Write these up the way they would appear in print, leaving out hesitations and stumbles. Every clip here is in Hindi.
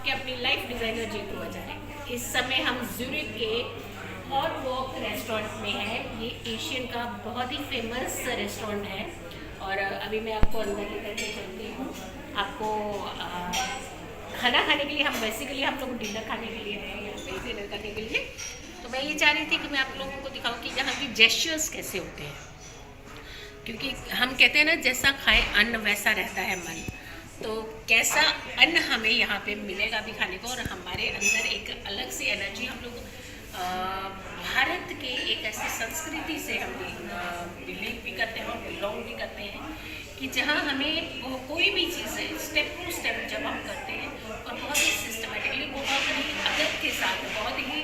आपके अपनी लाइफ डिज़ाइनर जीतू हजारे। इस समय हम ज़्यूरिख के हॉट वॉक रेस्टोरेंट में है। ये एशियन का बहुत ही फेमस रेस्टोरेंट है और अभी मैं आपको अंदर लेकर के चलती हूँ। आपको खाना खाने के लिए हम लोग डिनर खाने के लिए हैं, यहाँ पे डिनर करने के लिए। तो मैं ये चाह रही थी कि मैं आप लोगों को दिखाऊँ कि यहाँ की जेस्चर्स कैसे होते हैं, क्योंकि हम कहते हैं ना, जैसा खाए अन्न वैसा रहता है मन। तो कैसा अन्न हमें यहाँ पे मिलेगा भी खाने को, और हमारे अंदर एक अलग सी एनर्जी, हम लोग भारत के एक ऐसी संस्कृति से हम बिलीव भी करते हैं और बिलोंग भी करते हैं कि जहाँ हमें कोई भी चीज़ स्टेप टू स्टेप जब हम करते हैं और बहुत ही सिस्टमेटिकली, बहुत ही अदब के साथ, बहुत ही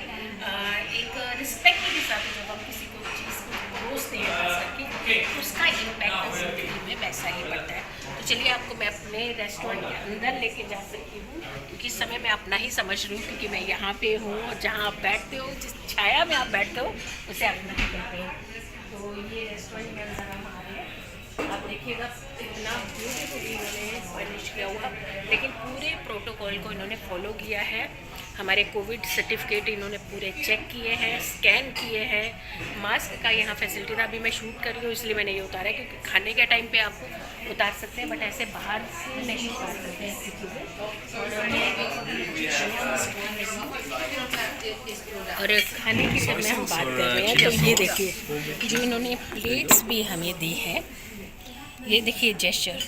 एक रिस्पेक्ट के साथ जब हम किसी को चीज़ को परोसते हैं खास करके, उसका इम्पैक्ट ज़िंदगी में वैसा ही पड़ता है। तो चलिए आपको मैं अपने रेस्टोरेंट के अंदर लेके जा सकती हूँ, क्योंकि इस समय मैं अपना ही समझ रही हूँ, क्योंकि मैं यहाँ पे हूँ और जहाँ आप बैठते हो, जिस छाया में आप बैठते हो, उसे अपना ही कहते हैं। तो ये रेस्टोरेंट के अंदर हम आ रहे हैं। आप देखिएगा इतना ब्यूटीफुली इन्होंने फर्निश किया हुआ, लेकिन पूरे प्रोटोकॉल को इन्होंने फॉलो किया है। हमारे कोविड सर्टिफिकेट इन्होंने पूरे चेक किए हैं, स्कैन किए हैं। मास्क का यहाँ फैसिलिटी था, अभी मैं शूट कर रही हूँ इसलिए मैंने ये उतारा है, क्योंकि खाने के टाइम पे आप उतार सकते हैं, बट ऐसे बाहर से नहीं उतार सकते हैं चीज़ें। और खाने की जब में हम बात कर रहे हैं, तो ये देखिए जो इन्होंने प्लेट्स भी हमें दी है, ये देखिए जेस्चर।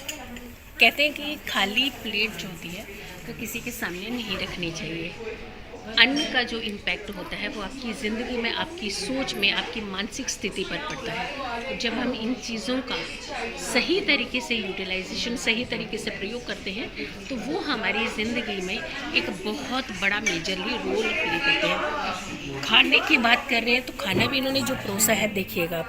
कहते हैं कि खाली प्लेट जो होती है तो किसी के सामने नहीं रखनी चाहिए। अन्न का जो इम्पैक्ट होता है वो आपकी ज़िंदगी में, आपकी सोच में, आपकी मानसिक स्थिति पर पड़ता है। तो जब हम इन चीज़ों का सही तरीके से यूटिलाइजेशन, सही तरीके से प्रयोग करते हैं, तो वो हमारी ज़िंदगी में एक बहुत बड़ा मेजरली रोल प्ले करते हैं। खाने की बात कर रहे हैं तो खाना भी इन्होंने जो परोसा है, देखिएगा आप,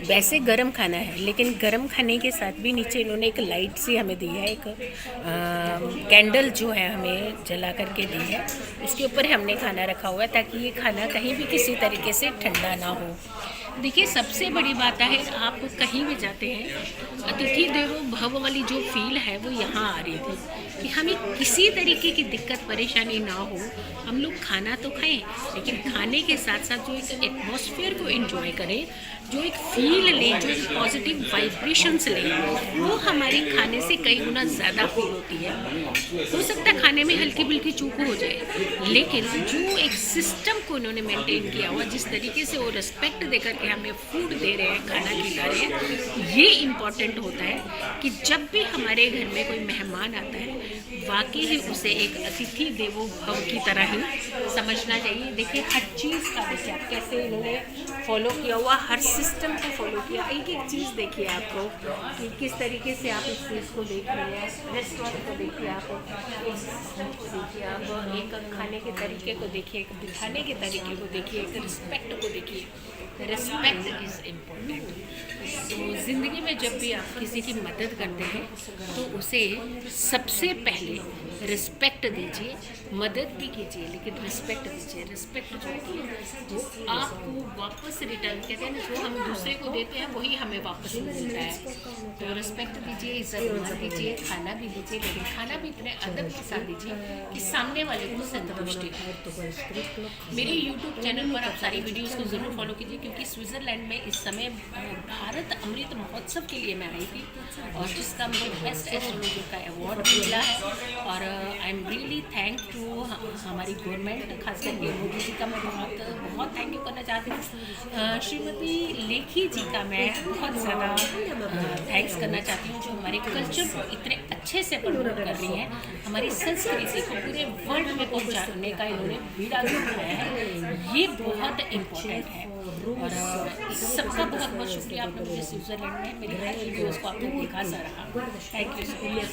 वैसे गरम खाना है, लेकिन गरम खाने के साथ भी नीचे इन्होंने एक लाइट सी हमें दी है, एक कैंडल जो है हमें जला करके दी है। उसके ऊपर हमने खाना रखा हुआ है, ताकि ये खाना कहीं भी किसी तरीके से ठंडा ना हो। देखिए सबसे बड़ी बात है, आप कहीं भी जाते हैं, अतिथि देवो भव वाली जो फील है वो यहाँ आ रही थी, कि हमें किसी तरीके की दिक्कत परेशानी ना हो। हम लोग खाना तो खाएं, लेकिन खाने के साथ साथ जो एक एटमॉस्फेयर को एंजॉय करें, जो एक फील लें, जो एक पॉजिटिव वाइब्रेशंस लें, वो हमारे खाने से कई गुना ज़्यादा फील होती है। हो सकता है खाने में हल्की बुल्की चूक हो जाए, लेकिन जो एक सिस्टम को उन्होंने मेंटेन किया हुआ, जिस तरीके से वो रिस्पेक्ट देकर के हमें फूड दे रहे हैं, खाना खिला रहे हैं, ये इम्पॉर्टेंट होता है कि जब भी हमारे घर में कोई मेहमान आता है, वाकई ही उसे एक अतिथि देवो भव की तरह ही समझना चाहिए। देखिए हर चीज़ का, देखिए आप कैसे इन्होंने फॉलो किया हुआ, हर सिस्टम को फॉलो किया। एक एक चीज़ देखिए आपको कि किस तरीके से आप इस चीज़ को देख रहे हैं। रेस्टोरेंट को देखिए आप, देखिए आप एक खाने के तरीके को देखिए, एक बिठाने के तरीके को देखिए, एक रिस्पेक्ट को देखिए। Respect is important. तो ज़िंदगी में जब भी आप किसी की मदद करते हैं, तो उसे सबसे पहले रिस्पेक्ट दीजिए। मदद भी कीजिए, लेकिन रिस्पेक्ट दीजिए। रिस्पेक्ट जो होती है वो आपको वापस रिटर्न, कहते हैं ना, जो हम दूसरे को देते हैं वही हमें वापस मिलता है। तो रिस्पेक्ट दीजिए, इज्जत दीजिए, खाना भी दीजिए, लेकिन खाना भी इतने अदब के साथ दीजिए कि सामने वाले को संतुष्टि हो। मेरे यूट्यूब चैनल पर आप सारी वीडियोज़ को ज़रूर फॉलो कीजिए, क्योंकि स्विट्ज़रलैंड में इस समय भारत अमृत महोत्सव के लिए मैं आई थी, और जिसका मुझे बेस्ट एस्ट्रोलॉजर का अवार्ड मिला है। और I am really thank to हमारी गवर्नमेंट, खास करके मोदी जी का मैं बहुत बहुत थैंक यू करना चाहती हूँ। श्रीमती लेखी जी का मैं बहुत ज़्यादा थैंक्स करना चाहती हूँ, जो हमारे कल्चर को इतने अच्छे से प्रमोट कर रही हैं, हमारी संस्कृति को पूरे वर्ल्ड में पहुँचाने का इन्होंने बीड़ा उठाया है। ये बहुत इम्पोर्टेंट है। और सबका बहुत बहुत शुक्रिया, आपने मुझे स्विट्ज़रलैंड में मेरी हर वीडियोज़ को आपने देखा सराहा। Thank you so much.